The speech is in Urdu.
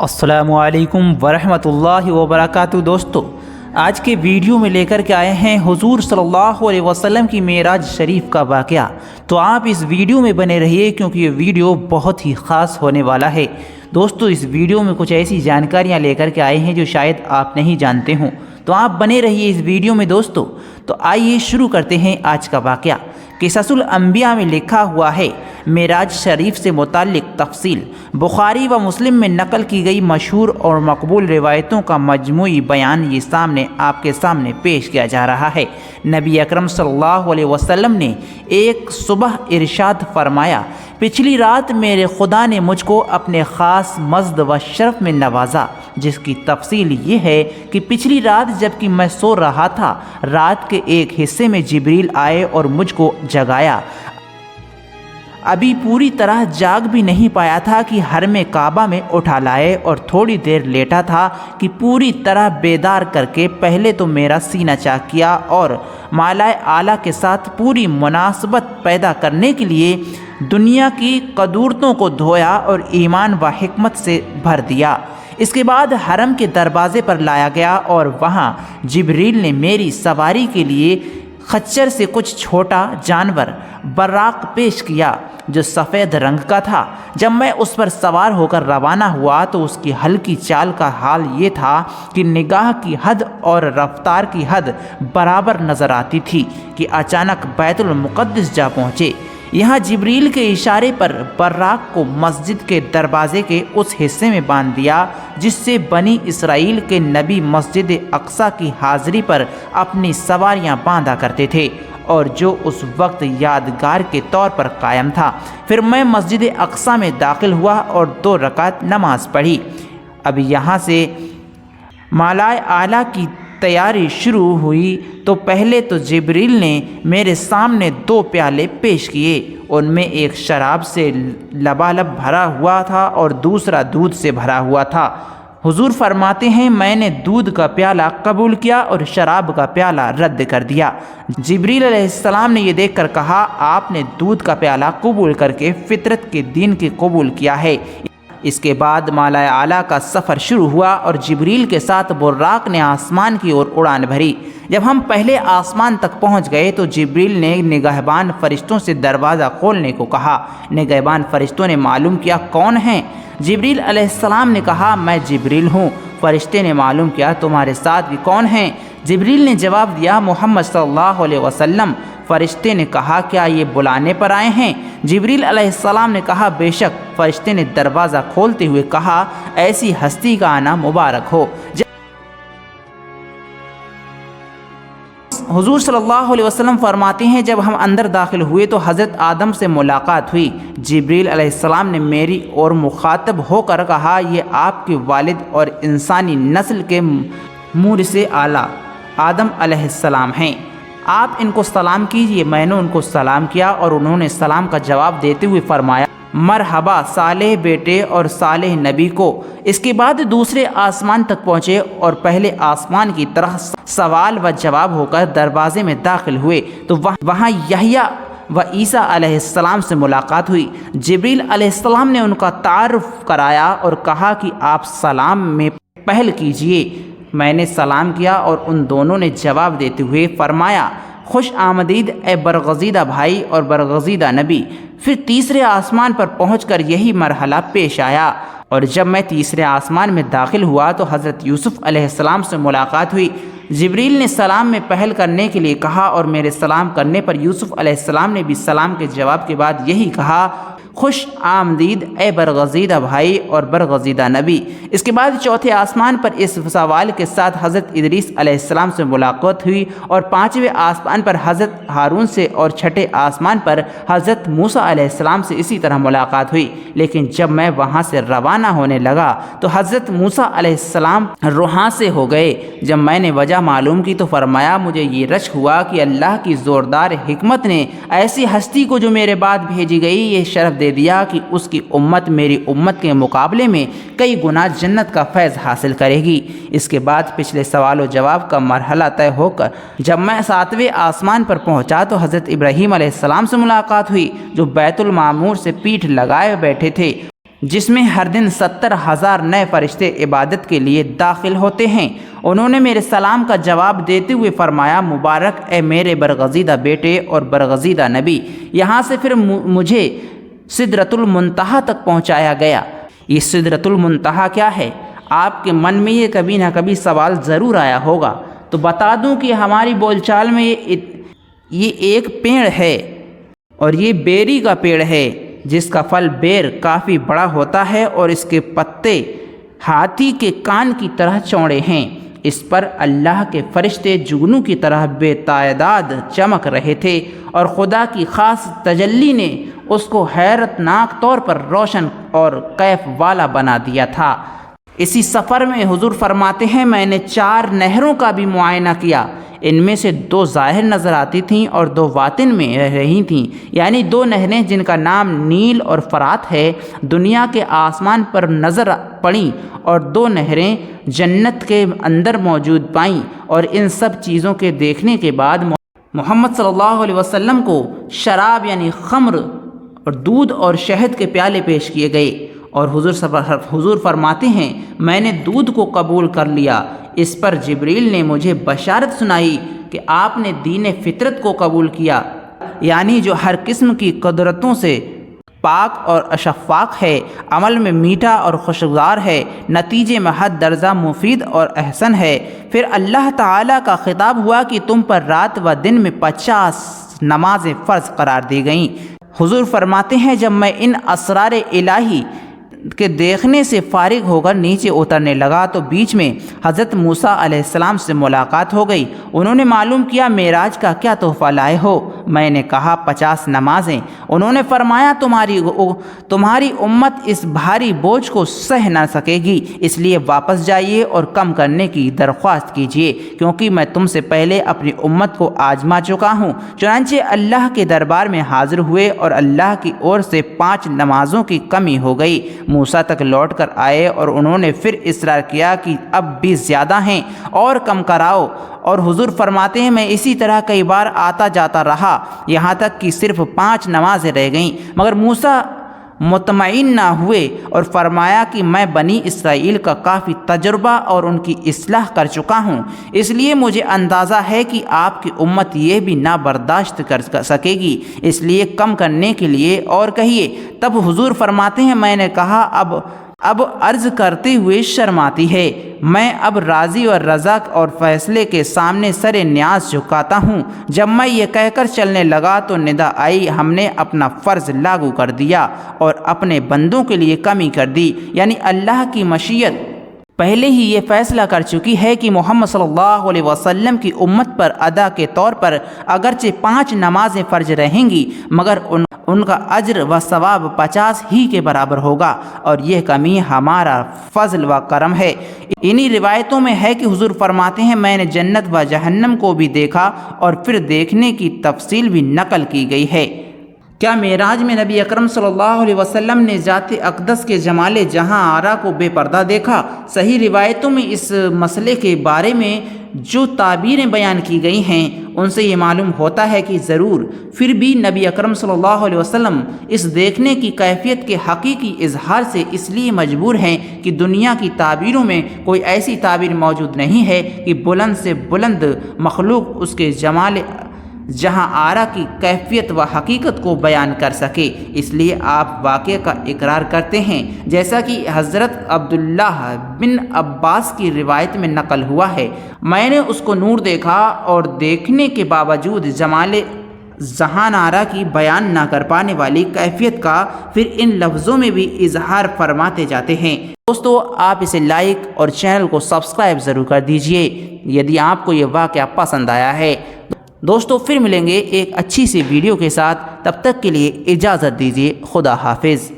السلام علیکم ورحمۃ اللہ وبرکاتہ۔ دوستو، آج کے ویڈیو میں لے کر کے آئے ہیں حضور صلی اللہ علیہ وسلم کی معراج شریف کا واقعہ۔ تو آپ اس ویڈیو میں بنے رہیے کیونکہ یہ ویڈیو بہت ہی خاص ہونے والا ہے۔ دوستو، اس ویڈیو میں کچھ ایسی جانکاریاں لے کر کے آئے ہیں جو شاید آپ نہیں جانتے ہوں، تو آپ بنے رہیے اس ویڈیو میں دوستو۔ تو آئیے شروع کرتے ہیں آج کا واقعہ۔ قصص الانبیاء میں لکھا ہوا ہے، معراج شریف سے متعلق تفصیل بخاری و مسلم میں نقل کی گئی مشہور اور مقبول روایتوں کا مجموعی بیان یہ آپ کے سامنے پیش کیا جا رہا ہے۔ نبی اکرم صلی اللہ علیہ وسلم نے ایک صبح ارشاد فرمایا، پچھلی رات میرے خدا نے مجھ کو اپنے خاص مزد و شرف میں نوازا، جس کی تفصیل یہ ہے کہ پچھلی رات جب کہ میں سو رہا تھا، رات کے ایک حصے میں جبریل آئے اور مجھ کو جگایا۔ ابھی پوری طرح جاگ بھی نہیں پایا تھا کہ حرم کعبہ میں اٹھا لائے، اور تھوڑی دیر لیٹا تھا کہ پوری طرح بیدار کر کے پہلے تو میرا سینہ چاک کیا اور مالائے اعلیٰ کے ساتھ پوری مناسبت پیدا کرنے کے لیے دنیا کی قدورتوں کو دھویا اور ایمان و حکمت سے بھر دیا۔ اس کے بعد حرم کے دروازے پر لایا گیا اور وہاں جبریل نے میری سواری کے لیے خچر سے کچھ چھوٹا جانور براق پیش کیا جو سفید رنگ کا تھا۔ جب میں اس پر سوار ہو کر روانہ ہوا تو اس کی ہلکی چال کا حال یہ تھا کہ نگاہ کی حد اور رفتار کی حد برابر نظر آتی تھی کہ اچانک بیت المقدس جا پہنچے۔ یہاں جبریل کے اشارے پر براق کو مسجد کے دروازے کے اس حصے میں باندھ دیا جس سے بنی اسرائیل کے نبی مسجد اقصی کی حاضری پر اپنی سواریاں باندھا کرتے تھے، اور جو اس وقت یادگار کے طور پر قائم تھا۔ پھر میں مسجد اقصی میں داخل ہوا اور 2 رکعت نماز پڑھی۔ اب یہاں سے مالائے اعلیٰ کی تیاری شروع ہوئی تو پہلے تو جبریل نے میرے سامنے 2 پیالے پیش کیے، ان میں ایک شراب سے لبالب بھرا ہوا تھا اور دوسرا دودھ سے بھرا ہوا تھا۔ حضور فرماتے ہیں، میں نے دودھ کا پیالہ قبول کیا اور شراب کا پیالہ رد کر دیا۔ جبریل علیہ السلام نے یہ دیکھ کر کہا، آپ نے دودھ کا پیالہ قبول کر کے فطرت کے دین کی قبول کیا ہے۔ اس کے بعد مالائے اعلیٰ کا سفر شروع ہوا اور جبریل کے ساتھ براق نے آسمان کی اور اڑان بھری۔ جب ہم پہلے آسمان تک پہنچ گئے تو جبریل نے نگہبان فرشتوں سے دروازہ کھولنے کو کہا۔ نگہبان فرشتوں نے معلوم کیا کون ہیں؟ جبریل علیہ السلام نے کہا، میں جبریل ہوں۔ فرشتے نے معلوم کیا تمہارے ساتھ بھی کون ہیں؟ جبریل نے جواب دیا، محمد صلی اللہ علیہ وسلم۔ فرشتے نے کہا، کیا یہ بلانے پر آئے ہیں؟ جبریل علیہ السلام نے کہا، بے شک۔ فرشتے نے دروازہ کھولتے ہوئے کہا، ایسی ہستی کا آنا مبارک ہو۔ حضور صلی اللہ علیہ وسلم فرماتے ہیں، جب ہم اندر داخل ہوئے تو حضرت آدم سے ملاقات ہوئی۔ جبریل علیہ السلام نے میری اور مخاطب ہو کر کہا، یہ آپ کے والد اور انسانی نسل کے مورث اعلیٰ آدم علیہ السلام ہیں، آپ ان کو سلام کیجئے۔ میں نے ان کو سلام کیا اور انہوں نے سلام کا جواب دیتے ہوئے فرمایا، مرحبا صالح بیٹے اور صالح نبی کو۔ اس کے بعد دوسرے آسمان تک پہنچے اور پہلے آسمان کی طرح سوال و جواب ہو کر دروازے میں داخل ہوئے تو وہاں یحییٰ و عیسیٰ علیہ السلام سے ملاقات ہوئی۔ جبریل علیہ السلام نے ان کا تعارف کرایا اور کہا کہ آپ سلام میں پہل کیجئے۔ میں نے سلام کیا اور ان دونوں نے جواب دیتے ہوئے فرمایا، خوش آمدید اے برگزیدہ بھائی اور برگزیدہ نبی۔ پھر تیسرے آسمان پر پہنچ کر یہی مرحلہ پیش آیا، اور جب میں تیسرے آسمان میں داخل ہوا تو حضرت یوسف علیہ السلام سے ملاقات ہوئی۔ جبریل نے سلام میں پہل کرنے کے لیے کہا اور میرے سلام کرنے پر یوسف علیہ السلام نے بھی سلام کے جواب کے بعد یہی کہا، خوش آمدید اے برگزیدہ بھائی اور برگزیدہ نبی۔ اس کے بعد چوتھے آسمان پر اس سوال کے ساتھ حضرت ادریس علیہ السلام سے ملاقات ہوئی، اور 5ویں آسمان پر حضرت ہارون سے، اور 6ٹھے آسمان پر حضرت موسیٰ علیہ السلام سے اسی طرح ملاقات ہوئی۔ لیکن جب میں وہاں سے روانہ ہونے لگا تو حضرت موسیٰ علیہ السلام روحاں سے ہو گئے۔ جب میں نے وجہ معلوم کی تو فرمایا، مجھے یہ رشک ہوا کہ اللہ کی زوردار حکمت نے ایسی ہستی کو جو میرے بعد بھیجی گئی یہ شرف دے دیا کہ اس کی امت میری امت کے مقابلے میں کئی گنا جنت کا فیض حاصل کرے گی۔ اس کے بعد پچھلے سوال و جواب کا مرحلہ طے ہو کر جب میں 7ویں آسمان پر پہنچا تو حضرت ابراہیم علیہ السلام سے ملاقات ہوئی جو بیت المعمور سے پیٹھ لگائے بیٹھے تھے۔ جس میں ہر دن 70,000 نئے فرشتے عبادت کے لیے داخل ہوتے ہیں۔ انہوں نے میرے سلام کا جواب دیتے ہوئے فرمایا، مبارک اے میرے برگزیدہ بیٹے اور برگزیدہ نبی۔ یہاں سے پھر مجھے سدرۃ المنتہا تک پہنچایا گیا۔ یہ سدرۃ المنتہا کیا ہے؟ آپ کے من میں یہ کبھی نہ کبھی سوال ضرور آیا ہوگا، تو بتا دوں کہ ہماری بول چال میں یہ ایک پیڑ ہے، اور یہ بیری کا پیڑ ہے جس کا پھل بیر کافی بڑا ہوتا ہے اور اس کے پتے ہاتھی کے کان کی طرح چوڑے ہیں۔ اس پر اللہ کے فرشتے جگنو کی طرح بے تعداد چمک رہے تھے، اور خدا کی خاص تجلی نے اس کو حیرت ناک طور پر روشن اور کیف والا بنا دیا تھا۔ اسی سفر میں حضور فرماتے ہیں، میں نے 4 نہروں کا بھی معائنہ کیا۔ ان میں سے 2 ظاہر نظر آتی تھیں اور 2 باطن میں رہ رہی تھیں، یعنی 2 نہریں جن کا نام نیل اور فرات ہے دنیا کے آسمان پر نظر پڑیں، اور 2 نہریں جنت کے اندر موجود پائیں۔ اور ان سب چیزوں کے دیکھنے کے بعد محمد صلی اللہ علیہ وسلم کو شراب یعنی خمر اور دودھ اور شہد کے پیالے پیش کیے گئے، اور حضور فرماتے ہیں، میں نے دودھ کو قبول کر لیا۔ اس پر جبریل نے مجھے بشارت سنائی کہ آپ نے دین فطرت کو قبول کیا، یعنی جو ہر قسم کی قدرتوں سے پاک اور اشفاق ہے، عمل میں میٹھا اور خوشگوار ہے، نتیجے میں حد درجہ مفید اور احسن ہے۔ پھر اللہ تعالیٰ کا خطاب ہوا کہ تم پر رات و دن میں 50 نمازیں فرض قرار دی گئیں۔ حضور فرماتے ہیں، جب میں ان اسرار الہی کے دیکھنے سے فارغ ہو کر نیچے اترنے لگا تو بیچ میں حضرت موسیٰ علیہ السلام سے ملاقات ہو گئی۔ انہوں نے معلوم کیا، معراج کا کیا تحفہ لائے ہو؟ میں نے کہا 50 نمازیں۔ انہوں نے فرمایا، تمہاری امت اس بھاری بوجھ کو سہ نہ سکے گی، اس لیے واپس جائیے اور کم کرنے کی درخواست کیجیے، کیونکہ میں تم سے پہلے اپنی امت کو آزما چکا ہوں۔ چنانچہ اللہ کے دربار میں حاضر ہوئے اور اللہ کی اور سے 5 نمازوں کی کمی ہو گئی۔ موسیٰ تک لوٹ کر آئے اور انہوں نے پھر اصرار کیا کہ اب بھی زیادہ ہیں اور کم کراؤ، اور حضور فرماتے ہیں، میں اسی طرح کئی بار آتا جاتا رہا، یہاں تک کہ صرف 5 نمازیں رہ گئیں، مگر موسیٰ مطمئن نہ ہوئے اور فرمایا کہ میں بنی اسرائیل کا کافی تجربہ اور ان کی اصلاح کر چکا ہوں، اس لیے مجھے اندازہ ہے کہ آپ کی امت یہ بھی نہ برداشت کر سکے گی، اس لیے کم کرنے کے لیے اور کہیے۔ تب حضور فرماتے ہیں، میں نے کہا اب عرض کرتے ہوئے شرم آتی ہے، میں اب راضی اور رضا اور فیصلے کے سامنے سر نیاز جھکاتا ہوں۔ جب میں یہ کہہ کر چلنے لگا تو ندا آئی، ہم نے اپنا فرض لاگو کر دیا اور اپنے بندوں کے لیے کمی کر دی، یعنی اللہ کی مشیت پہلے ہی یہ فیصلہ کر چکی ہے کہ محمد صلی اللہ علیہ وسلم کی امت پر ادا کے طور پر اگرچہ 5 نمازیں فرض رہیں گی، مگر ان کا اجر و ثواب 50 ہی کے برابر ہوگا، اور یہ کمی ہمارا فضل و کرم ہے۔ انہی روایتوں میں ہے کہ حضور فرماتے ہیں، میں نے جنت و جہنم کو بھی دیکھا اور پھر دیکھنے کی تفصیل بھی نقل کی گئی ہے۔ کیا معراج میں نبی اکرم صلی اللہ علیہ وسلم نے ذات اقدس کے جمال جہاں آرا کو بے پردہ دیکھا؟ صحیح روایتوں میں اس مسئلے کے بارے میں جو تعبیریں بیان کی گئی ہیں ان سے یہ معلوم ہوتا ہے کہ ضرور پھر بھی نبی اکرم صلی اللہ علیہ وسلم اس دیکھنے کی کیفیت کے حقیقی اظہار سے اس لیے مجبور ہیں کہ دنیا کی تعبیروں میں کوئی ایسی تعبیر موجود نہیں ہے کہ بلند سے بلند مخلوق اس کے جمال جہاں آرا کی کیفیت و حقیقت کو بیان کر سکے، اس لیے آپ واقعے کا اقرار کرتے ہیں، جیسا کہ حضرت عبداللہ بن عباس کی روایت میں نقل ہوا ہے، میں نے اس کو نور دیکھا اور دیکھنے کے باوجود جمال جہان آرا کی بیان نہ کر پانے والی کیفیت کا پھر ان لفظوں میں بھی اظہار فرماتے جاتے ہیں۔ دوستو، آپ اسے لائک اور چینل کو سبسکرائب ضرور کر دیجئے یدی آپ کو یہ واقعہ پسند آیا ہے۔ دوستو، پھر ملیں گے ایک اچھی سی ویڈیو کے ساتھ، تب تک کے لیے اجازت دیجیے، خدا حافظ۔